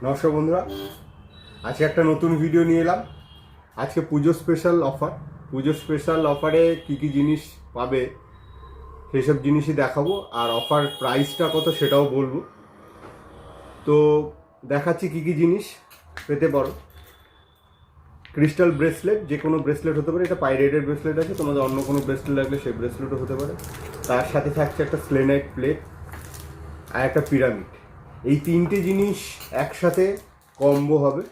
নমস্কার বন্ধুরা, আজকে একটা নতুন ভিডিও নিয়ে এলাম। আজকে পুজো স্পেশাল অফারে কি কি জিনিস পাবে সেসব জিনিসই দেখাবো, আর অফার প্রাইসটা কত সেটাও বলবো। তো দেখাচ্ছি কি কি জিনিস পেতে পারো। ক্রিস্টাল ব্রেসলেট, যে কোনো ব্রেসলেট হতে পারে, এটা পাইরেটের ব্রেসলেট আছে, তোমাদের অন্য কোনো ব্রেসলেট লাগলে সেই ব্রেসলেটও হতে পারে। তার সাথে থাকছে একটা স্লেনাইট প্লেট আর একটা পিরামিড। এই তিনটে জিনিস একসাথে কম্বো হবে।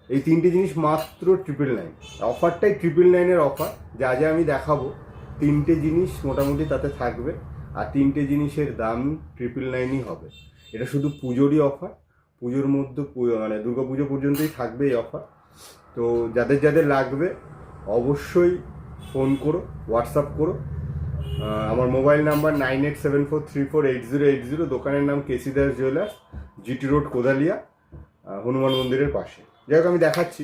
এই তিনটে জিনিস মাত্র 999। অফারটাই 999-এর অফার। যা যা আমি দেখাবো তিনটে জিনিস মোটামুটি তাতে থাকবে, আর তিনটে জিনিসের দাম 999-ই হবে। এটা শুধু পুজোরই অফার, পুজোর মধ্যে মানে দুর্গা পুজো পর্যন্তই থাকবে এই অফার। তো যাদের যাদের লাগবে অবশ্যই ফোন করো, হোয়াটসঅ্যাপ করো। আমার মোবাইল নাম্বার 9874348080। দোকানের নাম KC Das jewellers, GT road, Kodalia, Hanuman মন্দিরের পাশে। যাই হোক, আমি দেখাচ্ছি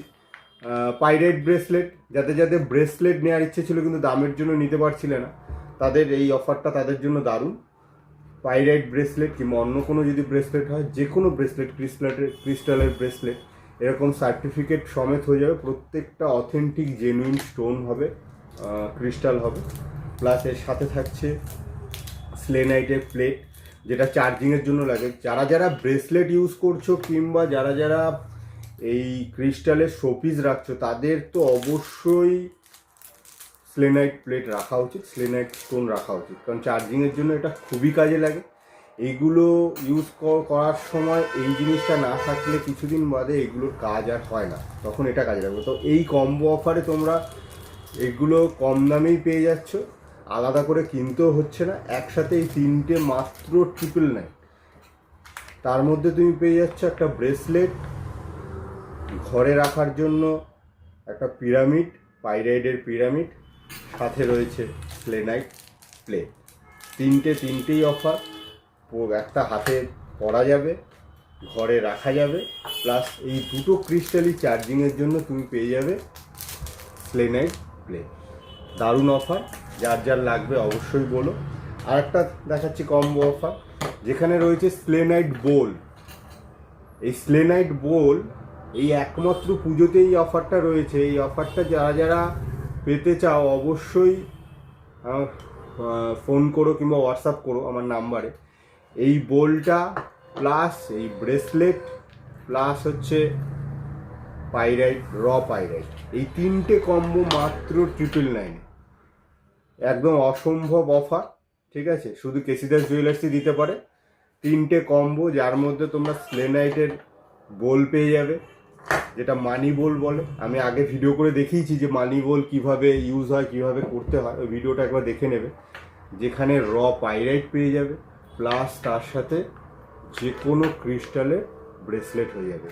পাইরেট ব্রেসলেট। যাদের যাদের ব্রেসলেট নেওয়ার ইচ্ছে ছিল কিন্তু দামের জন্য নিতে পারছিলে না, তাদের এই অফারটা তাদের জন্য দারুণ। পাইরেট ব্রেসলেট কিংবা অন্য কোনো যদি ব্রেসলেট হয়, যে কোনো ব্রেসলেট, ক্রিস্টালের ব্রেসলেট এরকম সার্টিফিকেট সমেত হয়ে যাবে। প্রত্যেকটা অথেন্টিক জেনুইন স্টোন হবে, ক্রিস্টাল হবে। প্লাস এর সাথে থাকছে স্লেনাইটের প্লেট, যেটা চার্জিংয়ের জন্য লাগে। যারা যারা ব্রেসলেট ইউজ করছো কিংবা যারা যারা এই ক্রিস্টালের শোপিস রাখছো, তাদের তো অবশ্যই স্লেনাইট প্লেট রাখা উচিত, স্লেনাইট স্টোন রাখা উচিত, কারণ চার্জিংয়ের জন্য এটা খুবই কাজে লাগে। এইগুলো ইউজ করার সময় এই জিনিসটা না থাকলে কিছুদিন বাদে এগুলোর কাজ আর হয় না, তখন এটা কাজে লাগবে। তো এই কম্বো অফারে তোমরা এগুলো কম দামেই পেয়ে যাচ্ছ, আলাদা করে কিনতেও হচ্ছে না। একসাথে এই তিনটে মাত্র 999। তার মধ্যে তুমি পেয়ে যাচ্ছ একটা ব্রেসলেট, ঘরে রাখার জন্য একটা পিরামিড, পাইরাইডের পিরামিড, সাথে রয়েছে স্লেনাইট প্লেট। তিনটেই অফার। একটা হাতে পরা যাবে, ঘরে রাখা যাবে, প্লাস এই দুটো ক্রিস্টালি চার্জিংয়ের জন্য তুমি পেয়ে যাবে স্লেনাইট প্লেট। দারুণ অফার, যার যার লাগবে অবশ্যই বলো। আর একটা দেখাচ্ছি কম্বো অফার, যেখানে রয়েছে স্লেনাইট বোল। এই স্লেনাইট বোল এই একমাত্র পুজোতেই এই অফারটা রয়েছে। এই অফারটা যারা যারা পেতে চাও অবশ্যই ফোন করো কিংবা হোয়াটসঅ্যাপ করো আমার নাম্বারে। এই বোলটা প্লাস এই ব্রেসলেট প্লাস হচ্ছে পাইরাইট, পাইরাইট, এই তিনটে কম্বো মাত্র 999। একদম অসম্ভব অফার, ঠিক আছে? শুধু কেসিদাস জুয়েলার্সই দিতে পারে। তিনটে কম্বো, যার মধ্যে তোমরা স্লেনাইটের বোল পেয়ে যাবে, যেটা মানি বোল বলে। আমি আগে ভিডিও করে দেখিয়েছি যে মানি বোল কীভাবে ইউজ হয়, কীভাবে করতে হয়, ওই ভিডিওটা একবার দেখে নেবে। যেখানে পাইরাইট পেয়ে যাবে, প্লাস তার সাথে যে কোনো ক্রিস্টালের ব্রেসলেট হয়ে যাবে,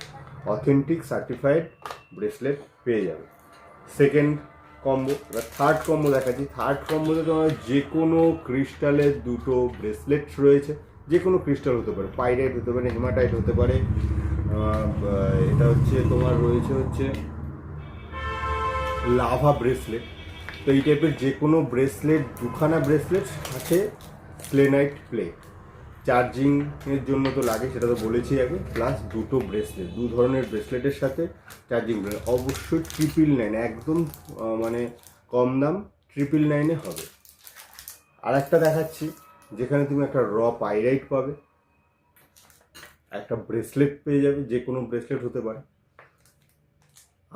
অথেন্টিক সার্টিফাইড ব্রেসলেট পেয়ে যাবে। Second combo. এবার থার্ড কম্বো দেখাচ্ছি। থার্ড কম্বোতে তোমার যে কোনো ক্রিস্টালের দুটো ব্রেসলেট রয়েছে। যে কোনো ক্রিস্টাল হতে পারে, পাইরাইট হতে পারে, হেমাটাইট হতে পারে, এটা হচ্ছে তোমার রয়েছে হচ্ছে লাভা ব্রেসলেট। তো এই টাইপের যে কোনো ব্রেসলেট, দুখানা ব্রেসলেট সাথে স্লেনাইট প্লেট। চার্জিংয়ের জন্য তো লাগে, সেটা তো বলেছি আগে। প্লাস দুটো ব্রেসলেট, দু ধরনের ব্রেসলেটের সাথে চার্জিং ব্রেসলেট। অবশ্যই 999, একদম মানে কম দাম, 999-এ হবে। আর একটা দেখাচ্ছি, যেখানে তুমি একটা পাইরাইট পাবে, একটা ব্রেসলেট পেয়ে যাবে, যে কোনো ব্রেসলেট হতে পারে,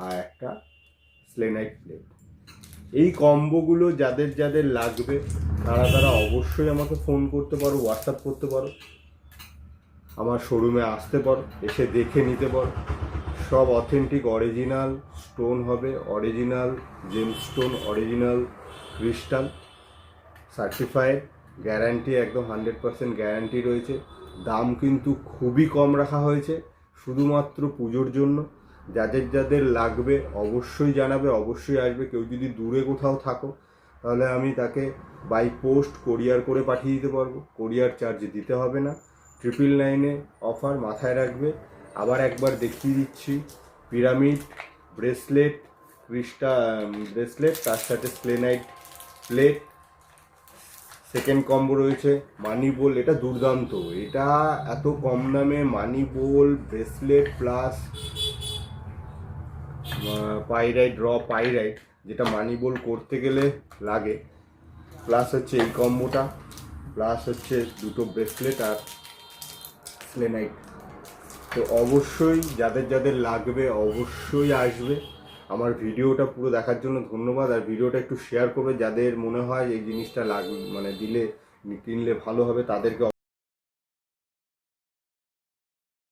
আর একটা স্লেনাইট প্লেট। এই কম্বোগুলো যাদের যাদের লাগবে তারা অবশ্যই আমাকে ফোন করতে পারো, হোয়াটসঅ্যাপ করতে পারো, আমার শোরুমে আসতে পারো, এসে দেখে নিতে পারো। সব অথেন্টিক অরিজিনাল স্টোন হবে, original gemstone, original crystal, certified, guarantee একদম 100% গ্যারান্টি রয়েছে। দাম কিন্তু খুবই কম রাখা হয়েছে শুধুমাত্র পুজোর জন্য। যাদের যাদের লাগবে অবশ্যই জানাবে, অবশ্যই আসবে। কেউ যদি দূরে কোথাও থাকো তাহলে আমি তাকে বাই পোস্ট কোরিয়ার করে পাঠিয়ে দিতে পারবো, কোরিয়ার চার্জ দিতে হবে না। 999-এ অফার, মাথায় রাখবে। আবার একবার দেখিয়ে দিচ্ছি, পিরামিড ব্রেসলেট, ব্রেসলেট, তার সাথে স্লেনাইট প্লেট, সেকেন্ড কম্বো রয়েছে মানি বোল, এটা দুর্দান্ত। এটা এত কম দামে মানি বোল, ব্রেসলেট প্লাস পাইরাইট, র পাইরাইট, যেটা মানি বোল করতে গেলে লাগে, প্লাস হচ্ছে এই কম্বোটা, প্লাস হচ্ছে দুটো ব্রেসলেট আর স্লেনাইট। তো অবশ্যই যাদের যাদের লাগবে অবশ্যই আসবে। আমার ভিডিওটা পুরো দেখার জন্য ধন্যবাদ। আর ভিডিওটা একটু শেয়ার করবে, যাদের মনে হয় এই জিনিসটা লাগবে, মানে দিলে কিনলে ভালো হবে তাদেরকে